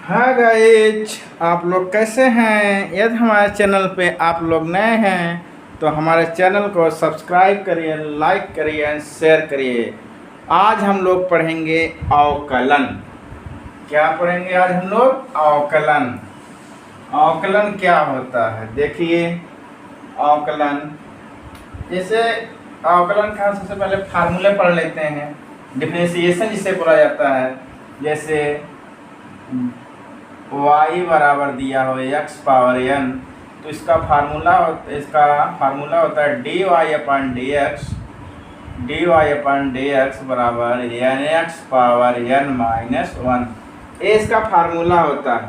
हाँ गाइज, आप लोग कैसे हैं? यदि हमारे चैनल पे आप लोग नए हैं तो हमारे चैनल को सब्सक्राइब करिए, लाइक करिए, शेयर करिए। आज हम लोग पढ़ेंगे अवकलन। क्या पढ़ेंगे आज हम लोग? अवकलन। अवकलन क्या होता है देखिए। अवकलन जैसे अवकलन का सबसे पहले फार्मूले पढ़ लेते हैं। डिफरेंशिएशन जिसे बोला जाता है, जैसे y बराबर दिया हो x पावर n, तो इसका फार्मूला होता है dy अपन dx बराबर nx पावर n माइनस 1। ये इसका फार्मूला होता है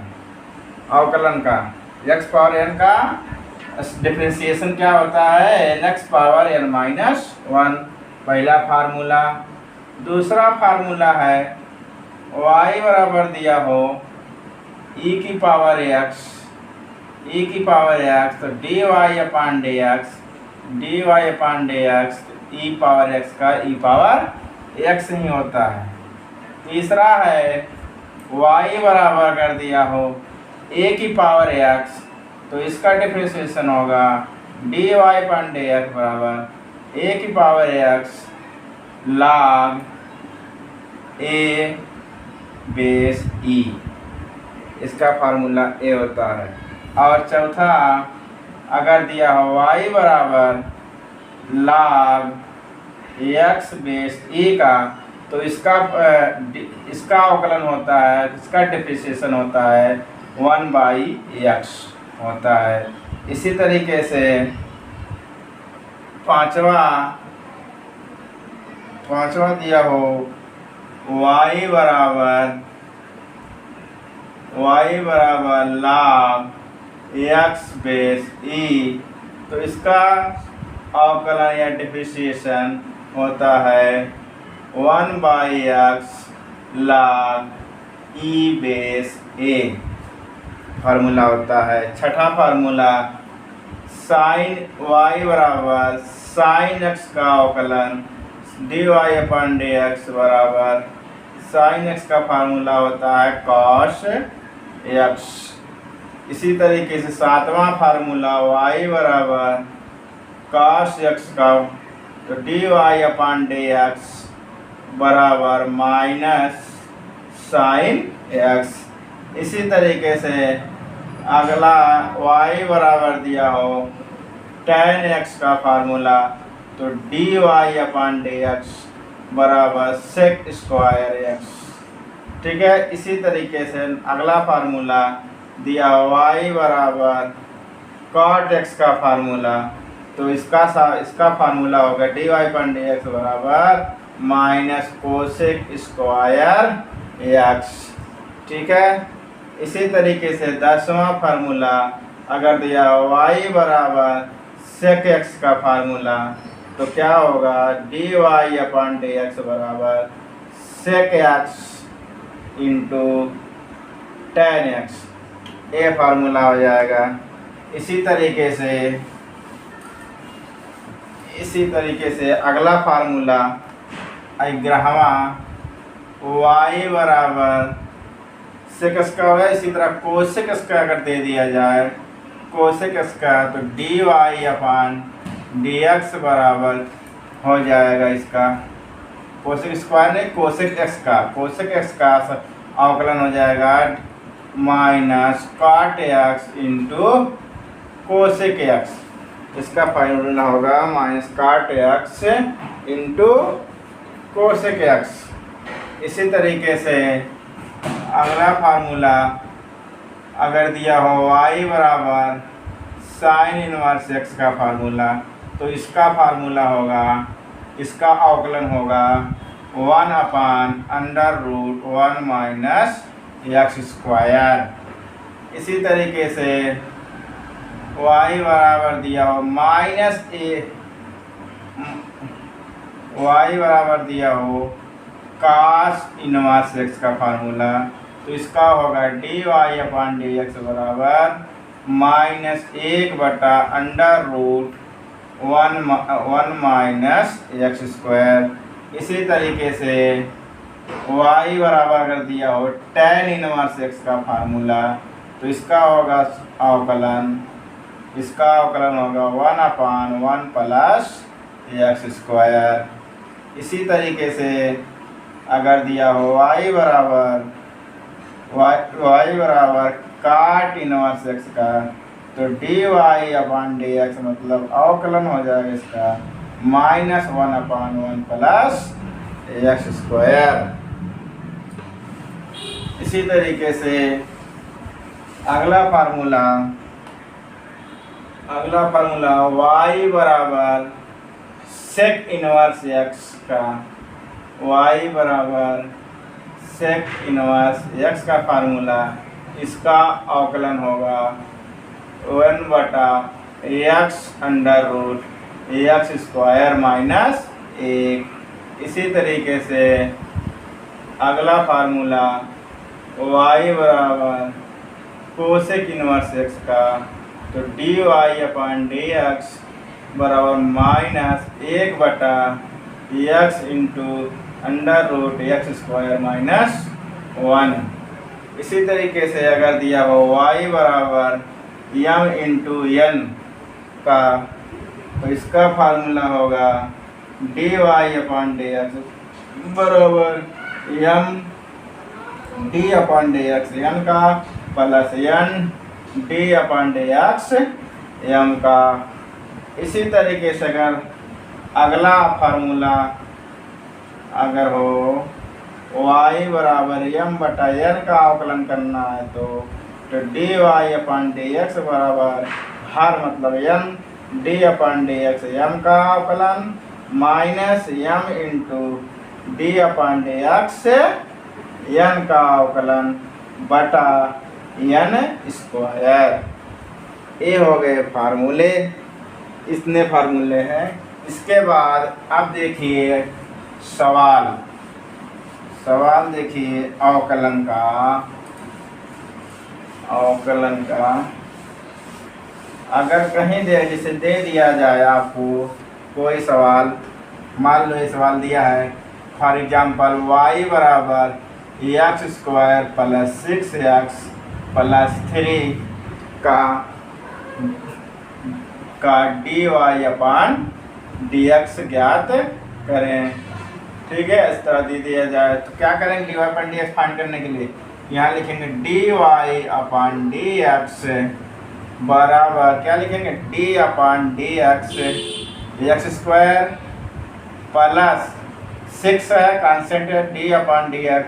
अवकलन का। x पावर n का डिफरेंशिएशन क्या होता है? nx पावर n माइनस 1, पहला फार्मूला। दूसरा फार्मूला है y बराबर दिया हो e की पावर x, तो dy अपन dx e पावर x का e पावर x ही होता है। तीसरा है y बराबर कर दिया हो a की पावर x, तो इसका डिफरेंशिएशन होगा dy अपन dx बराबर a की power x log a base e, इसका फार्मूला ए होता है। और चौथा, अगर दिया हो y बराबर log x बेस e का, तो इसका अवकलन होता है, इसका डिफरेंशिएशन होता है 1/x होता है। इसी तरीके से पांचवा दिया हो y बराबर log x बेस e, तो इसका अवकलन या डिफरेंशिएशन होता है 1/x log e base a, formula होता है। छठा फार्मूला साइन y बराबर साइन x का अवकलन dy अपन dx बराबर साइन x का फार्मूला होता है cos x। इसी तरीके से सातवां फार्मूला y बराबर cos x का, तो dy अपन dx बराबर माइनस साइन x। इसी तरीके से अगला y बराबर दिया हो tan x का फार्मूला, तो dy अपन dx बराबर sec स्क्वायर x। ठीक है। इसी तरीके से अगला फार्मूला दिया y बराबर cot x का फार्मूला, तो इसका फार्मूला होगा dy अपन dx बराबर माइनस कोसेक स्क्वायर x। ठीक है। इसी तरीके से 10वां फार्मूला अगर दिया y बराबर sec x का फार्मूला, तो क्या होगा dy अपन dx बराबर sec x into tan x, ये फार्मूला हो जाएगा। इसी तरीके से अगला फार्मूला 11वां y बराबर sec x का होगा। इसी तरह कोसेक x का अगर दे दिया जाए कोसेक x का, तो dy अपन dx बराबर हो जाएगा इसका कोसेक स्क्वायर नहीं, कोसेक x का अवकलन हो जाएगा minus cot x into cosec x। इसका फार्मूला होगा minus cot x into cosec x। इसी तरीके से अगला फार्मूला अगर दिया हो y बराबर साइन इनवर्स x का फार्मूला, तो इसका फार्मूला होगा, इसका अवकलन होगा 1/√1 माइनस x स्क्वायर। इसी तरीके से y बराबर दिया हो cos इनवर्स x का फार्मूला, तो इसका होगा dy अपन dx बराबर माइनस 1/√1 माइनस x स्क्वायर। इसी तरीके से y बराबर अगर दिया हो tan इनवर्स x का फार्मूला, तो इसका होगा अवकलन, इसका अवकलन होगा 1/1 प्लस एक्स स्क्वायर। इसी तरीके से अगर दिया हो y बराबर काट इनवर्स x का, तो dy/dx मतलब अवकलन हो जाएगा इसका -1/1 प्लस एक्स स्क्वायर। इसी तरीके से अगला फार्मूला y बराबर सेक इनवर्स x का, y बराबर सेक इनवर्स x का फार्मूला, इसका अवकलन होगा 1/x under root x square minus 1। इसी तरीके से अगला फार्मूला y बराबर कोसेक इनवर्स x का, तो dy/dx बराबर -1/x into under root x square minus 1। इसी तरीके से अगर दिया हो y बराबर m इंटू n का, तो इसका फार्मूला होगा dy/dx बराबर m d/dx n का प्लस n d/dx m का। इसी तरीके से अगर अगला फार्मूला अगर हो y बराबर m/n का अवकलन करना है, तो dy/dx बराबर हर मतलब n d/dx m का अवकलन minus m into d/dx n का अवकलन बटा n स्क्वायर। ये हो गए फार्मूले, इतने फार्मूले हैं। इसके बाद अब देखिए सवाल देखिए अवकलन का अगर कहीं जैसे दे दिया जाए आपको कोई सवाल, मान लो ये सवाल दिया है फॉर एग्जांपल y बराबर x square plus 6x plus 3 का dy/dx ज्ञात करें। ठीक है, इस तरह दे दिया जाए तो क्या करेंगे dy/dx फाइंड करने के लिए यहाँ लिखेंगे dy/dx बराबर क्या लिखेंगे d/dx एक्स स्क्वायर प्लस 6 है कांस्टेंट है d/dx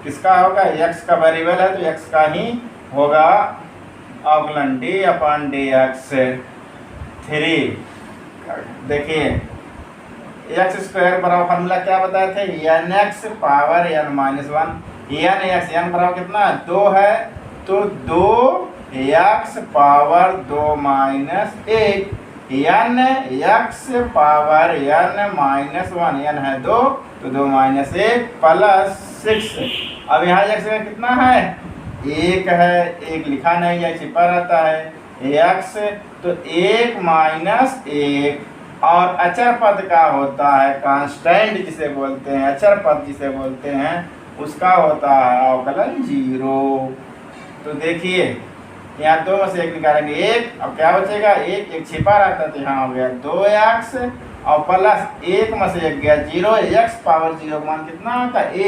किसका होगा, x का वेरिएबल है तो x का ही होगा अवकलन d/dx 3। देखिए एक्स स्क्वायर बराबर फार्मूला क्या बताए थे, nx power n minus 1, n बराबर कितना 2 है, तो 2x power 2 minus 1, x power n minus 1, n है 2 तो 2 माइनस 1 प्लस 6। अब यहाँ x कितना है 1 है, 1 लिखा नहीं है छिपा रहता है, x तो 1 माइनस 1 और अचर पद का होता है कांस्टेंट जिसे बोलते हैं, अचर पद जिसे बोलते हैं उसका होता है अवकलन 0। तो देखिए यहाँ 2 में से 1 निकालेंगे 1, अब क्या बचेगा 1 छिपा रहता तो यहाँ हो गया 2x और प्लस 1 में से 1 गया 0, x पावर 0 मान कितना होता है 1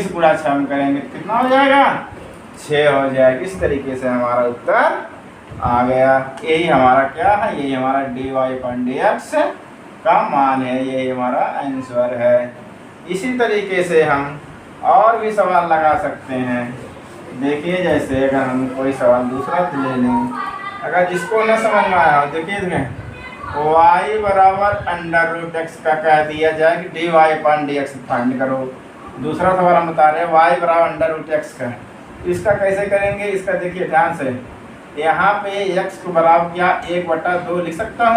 से गुणा 6 हम करेंगे कितना हो जाएगा 6 हो जाएगा। इस तरीके से हमारा उत्तर आ गया। यही हमारा क्या है, यही हमारा dy/dx का मान है, यही हमारा आंसर है। इसी तरीके से हम और भी सवाल लगा सकते हैं। देखिए जैसे अगर हम कोई सवाल दूसरा ले लें, अगर जिसको न समझ में आया हो देखिए y बराबर अंडर रूट एक्स का कह दिया जाए कि dy/dx फाइंड करो। दूसरा सवाल हम बता रहे हैं y बराबर अंडर रूट एक्स का, इसका कैसे करेंगे, इसका देखिए ध्यान से। यहाँ पे x को बराबर क्या 1/2 लिख सकता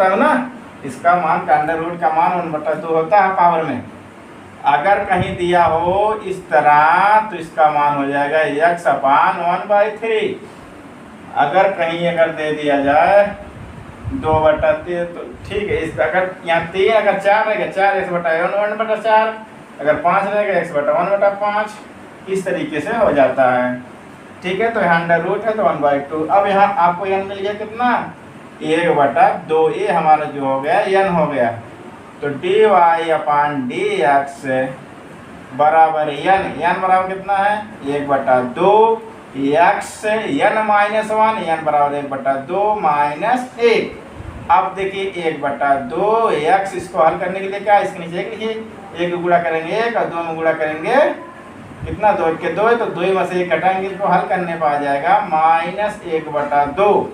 हूँ ना, इसका मान का अंडर रूट का मान 1/2 होता है पावर में। अगर कहीं दिया हो इस तरह तो इसका मान हो जाएगा x/1/3। अगर कहीं अगर दे दिया जाए 2/3 तो ठीक है। इस अगर यहाँ 3 अगर 4 रहेगा 4 1/4, अगर 5 रहेगा x बटा 1/5, इस तरीके से हो जाता है। ठीक है, तो यहाँ अंडर रूट है तो 1/2। अब यहाँ आपको n मिल गया कितना, 1/2। ये हमारा जो हो गया n हो गया, तो dy/dx बराबर n बराबर कितना है, 1/2 x n-1, n बराबर 1/2 माइनस 1। अब देखिए 1/2 x, इसको हल करने के लिए क्या, इसके नीचे एक लिखिए, 1 को गुणा करेंगे 1 और 2 में गुणा करेंगे कितना, 2 के 2 है, तो 2 में से 1 घटाएंगे, इसको हल करने पर आ जाएगा -1/2।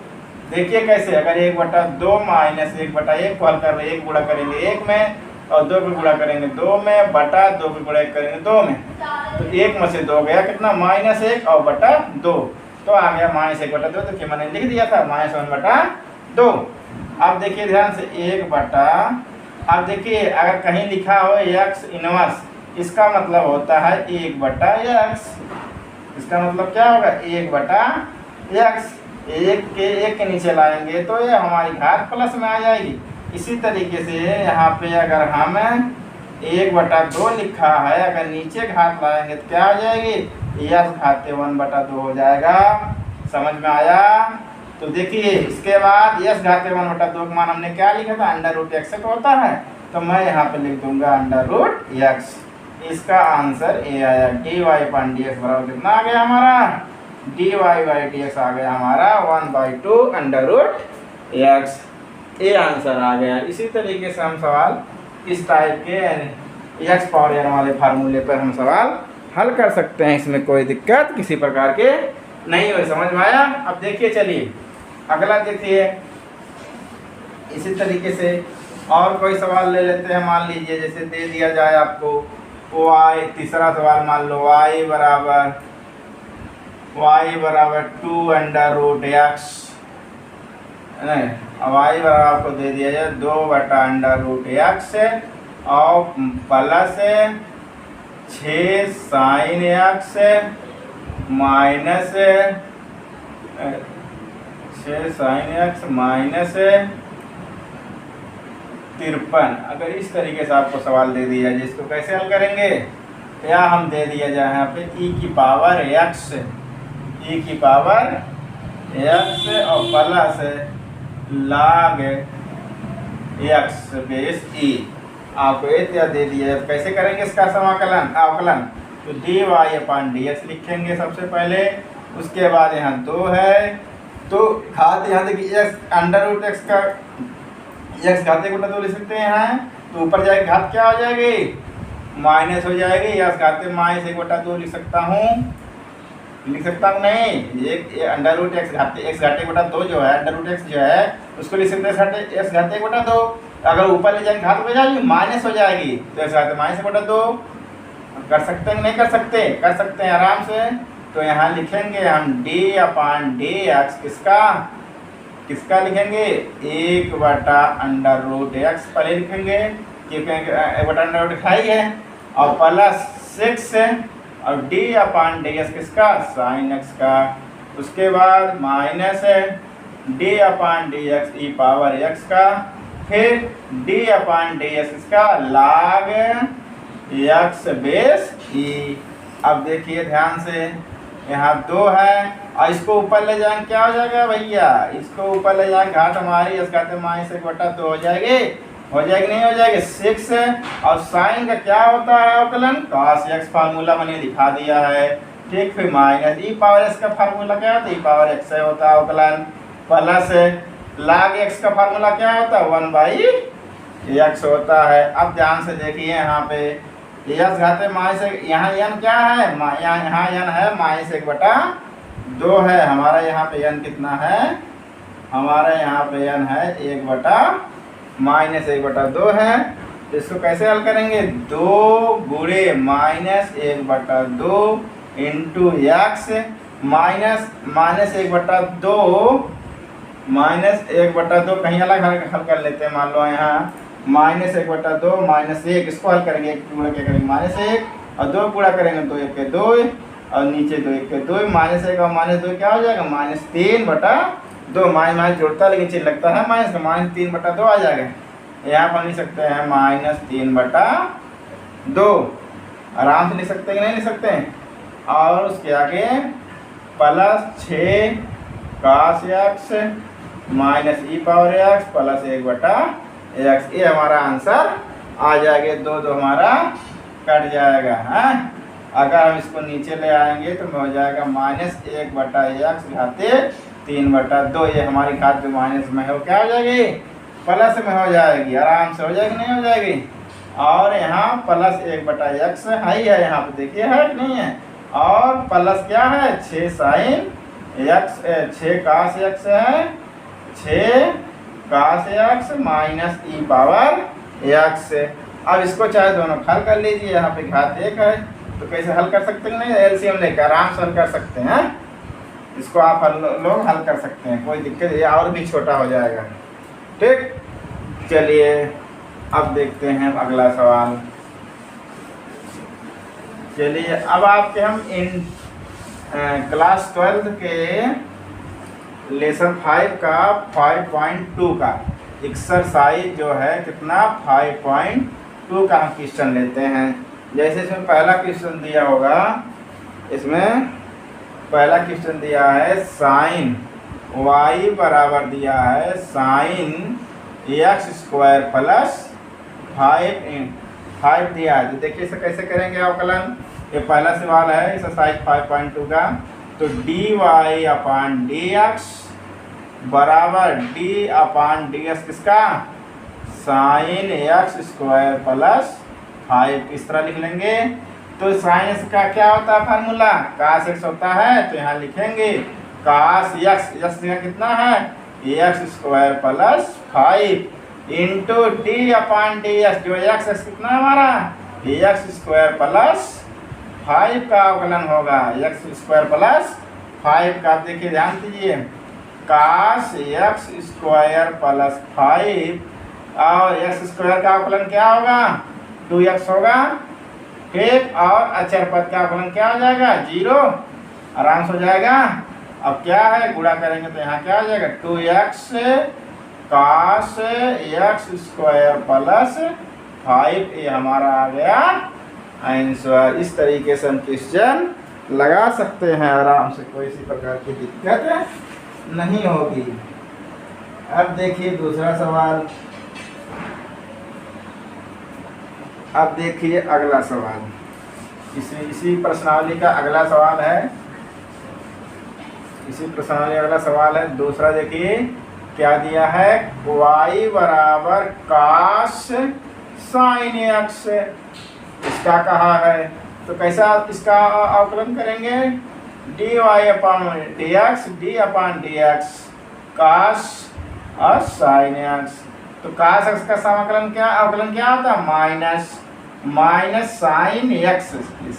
देखिए कैसे, अगर 1/2 माइनस 1/1 को हल कर रहे, 1 गुणा करेंगे 1 में और 2 को गुणा करेंगे 2 में, बटा 2 को गुणा करेंगे 2 में, तो 1 में से 2 गया कितना, -1 और बटा 2, तो आ गया -1/2। तो क्या मैंने लिख दिया था, -1/2। अब देखिए ध्यान से, 1 बटा, अब देखिए अगर कहीं लिखा हो x इनवर्स, इसका मतलब होता है 1/x। इसका मतलब क्या होगा, 1/x। एक के नीचे लाएंगे तो ये हमारी घात प्लस में आ जाएगी। इसी तरीके से यहाँ पे अगर हम 1/2 लिखा है, अगर नीचे घात लाएंगे तो क्या हो जाएगी, यस घाते 1/2 हो जाएगा। समझ में आया। तो देखिए इसके बाद यस घाते 1/2 का मान हमने क्या लिखा था, √x तो होता है, तो मैं यहाँ पे लिख दूंगा √x। इसका आंसर ए आया, dy/dx बराबर कितना आ गया हमारा, dy/dx आ गया हमारा 1/2 √x। ये आंसर आ गया। इसी तरीके से हम सवाल इस टाइप के x पावर n वाले फार्मूले पर हम सवाल हल कर सकते हैं। इसमें कोई दिक्कत किसी प्रकार के नहीं हो। समझ में आया। अब देखिए, चलिए अगला देखिए, इसी तरीके से और कोई सवाल ले लेते हैं। मान लीजिए जैसे दे दिया जाए आपको y, तीसरा सवाल मान लो y बराबर 2√x, नहीं, y बराबर आपको दे दिया जाए 2/√x और plus 6 sin x minus 6 sin x minus 53। अगर इस तरीके से आपको सवाल दे दिया जाए, इसको कैसे हल करेंगे, या हम दे दिया जाए यहाँ पे e⁻x और plus log x base e। आपको ये दे दिया जाए, कैसे करेंगे इसका समाकलन अवकलन, तो dy/dx लिखेंगे सबसे पहले। उसके बाद यहाँ 2 है, तो घात यहाँ देखिए x का x घाते को 2 लिख सकते हैं, तो ऊपर जाएगी घात क्या हो जाएगी, माइनस हो जाएगी, या घाते -1/2 लिख सकता हूँ, नहीं, एक x घाते 2 जो है, √x जो है उसको लिख सकते हैं x घाते 2। अगर ऊपर ले जाएंगे घात हो जाएगी, माइनस हो जाएगी, तो x घाते -1/2 कर सकते हैं, नहीं कर सकते, कर सकते हैं आराम से। तो यहाँ लिखेंगे हम d/dx किसका लिखेंगे, 1/√x पहले लिखेंगे, क्योंकि 1/√x है, और प्लस 6 और d/dx किसका, sin x का। उसके बाद माइनस d/dx e⁻x का, फिर d/dx किसका, log x बेस e। अब देखिए ध्यान से, यहाँ 2 है और इसको ऊपर ले जाएंगे क्या हो जाएगा भैया, इसको ऊपर ले जाएंगे घात हमारी s घाते -1/2 हो जाएगी, नहीं हो जाएगी 6। और साइन का क्या होता है अवकलन, cos x फार्मूला मैंने दिखा दिया है। ठीक, फिर माइनस e⁻x का फार्मूला क्या होता है, e⁻x से होता है अवकलन, प्लस log x का फार्मूला क्या होता है, 1/x होता है। अब ध्यान से देखिए यहाँ पे यस घाते यहाँ n क्या है, यहाँ n है -1/2 है, हमारा यहाँ पे n कितना है, हमारा यहाँ पे n है 1/-1/2 है। तो इसको कैसे हल करेंगे, 2 गुणे -1/2 इंटू x -1/2 कहीं अलग हल कर लेते हैं। मान लो यहाँ -1/2 -1, इसको हल करेंगे, 1 गुणा क्या करेंगे -1 और 2 गुणा करेंगे तो 1 के 2 और नीचे 2 1 के 2, -1 और -2 क्या हो जाएगा, -3/2। माइनस जोड़ता लेकिन चिन्ह लगता है माइनस का, -3/2 आ जाएगा। यहाँ पर लिख सकते हैं -3/2। आराम से लिख सकते हैं कि नहीं लिख सकते हैं। और उसके आगे प्लस 6 cos x माइनस ई पावर एक्स प्लस 1/x। ये हमारा आंसर आ जाएगा। दो दो हमारा कट जाएगा है। अगर हम इसको नीचे ले आएंगे तो हो जाएगा -1/x घाते 3/2। ये हमारी घात माइनस में हो क्या हो जाएगी, प्लस में हो जाएगी। आराम से हो जाएगी नहीं हो जाएगी। और यहाँ प्लस 1/x है ही है, यहाँ पे देखिए है कि नहीं है। और प्लस क्या है 6 sin x 6 cos x है 6 cos x माइनस ई पावर x। अब इसको चाहे दोनों हल कर लीजिए। यहाँ पे घात 1 है तो कैसे हल कर सकते हैं, नहीं एलसीएम लेकर आराम से हल कर सकते हैं। इसको आप लोग हल कर सकते हैं, कोई दिक्कत, ये और भी छोटा हो जाएगा। ठीक, चलिए अब देखते हैं अगला सवाल। चलिए अब आपके हम इन क्लास 12 के लेसन 5 का 5.2 का एक्सरसाइज जो है कितना 5.2 का हम क्वेश्चन लेते हैं। जैसे इसमें पहला क्वेश्चन दिया होगा, इसमें पहला क्वेश्चन दिया है साइन y बराबर दिया है साइन x² प्लस 5 दिया है। तो देखिए इसे कैसे करेंगे अवकलन। ये पहला सवाल है एक्सरसाइज 5.2 का। तो dy/dx बराबर d/dx किसका, साइन x² प्लस 5 इस तरह लिख लेंगे। तो साइन x का क्या होता है फार्मूला, cos x होता है। तो यहाँ लिखेंगे cos x कितना है x² प्लस 5 इंटू d/dx जो x कितना हमारा x² प्लस 5 का अवकलन होगा। x² प्लस 5 का देखिए ध्यान दीजिए cos x² प्लस 5 और x² का अवकलन क्या होगा 2x होगा। ठीक, और अचर पद का अवकलन क्या हो जाएगा 0, आराम से हो जाएगा। अब क्या है गुणा करेंगे तो यहाँ क्या हो जाएगा 2x cos x² प्लस 5। ये हमारा आ गया आंसर। इस तरीके से हम क्वेश्चन लगा सकते हैं आराम से, कोई सी प्रकार की दिक्कत नहीं होगी। अब देखिए दूसरा सवाल। अब देखिए अगला सवाल, इसी प्रश्नावली का अगला सवाल है। इसी प्रश्नावली अगला सवाल है दूसरा। देखिए क्या दिया है y बराबर cos sin x, इसका कहा है। तो कैसा इसका अवकलन करेंगे dy/dx d/dx cos और sin x। तो cos x का समाकलन क्या अवकलन क्या होता है minus sine x।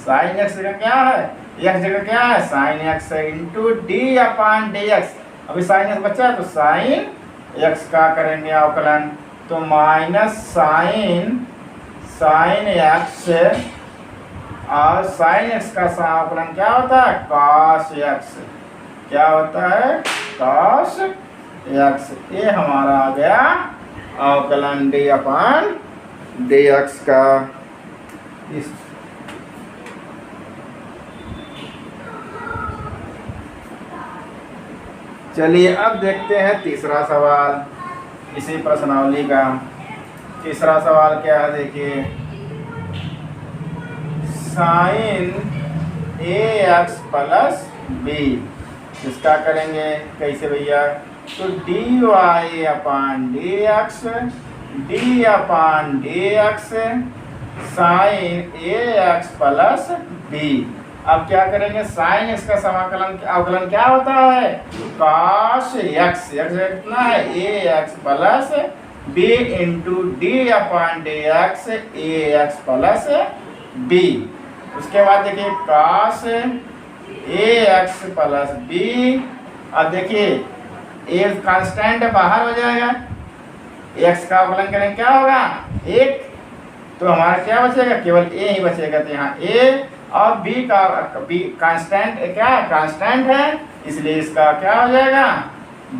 Sine x जगह क्या है x जगह क्या है साइन x इंटू d/dx। अभी साइन x बचा है तो साइन x का करेंगे अवकलन। तो माइनस साइन x और साइन x का अवकलन क्या होता है cos x। क्या होता है cos x। ये हमारा आ गया अवकलन d/dx का। चलिए अब देखते हैं तीसरा सवाल इसी प्रश्नावली का। तीसरा सवाल क्या है देखिए साइन ax प्लस b, इसका करेंगे कैसे भैया। तो dy/dx sign ax plus b। अब क्या करेंगे साइन x का समाकलन अवकलन क्या होता है cos x कितना है ax plus b into d/dx ax plus b। उसके बाद देखिए cos ax प्लस b। अब देखिए a कांस्टेंट बाहर हो जाएगा, x का अवकलन करेंगे क्या होगा 1, तो हमारा क्या बचेगा केवल a ही बचेगा। तो यहाँ a और b का कांस्टेंट क्या है कांस्टेंट है, इसलिए इसका क्या हो जाएगा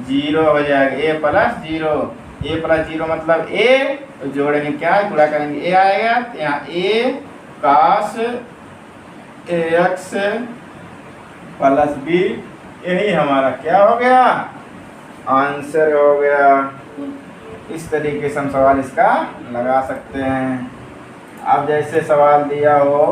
0 हो जाएगा। a प्लस 0 मतलब a, तो जोड़ेंगे क्या गुणा करेंगे a आएगा। तो यहाँ a काश AX प्लस B, यही हमारा क्या हो गया, आंसर हो गया। इस तरीके से हम सवाल इसका लगा सकते हैं। अब जैसे सवाल दिया हो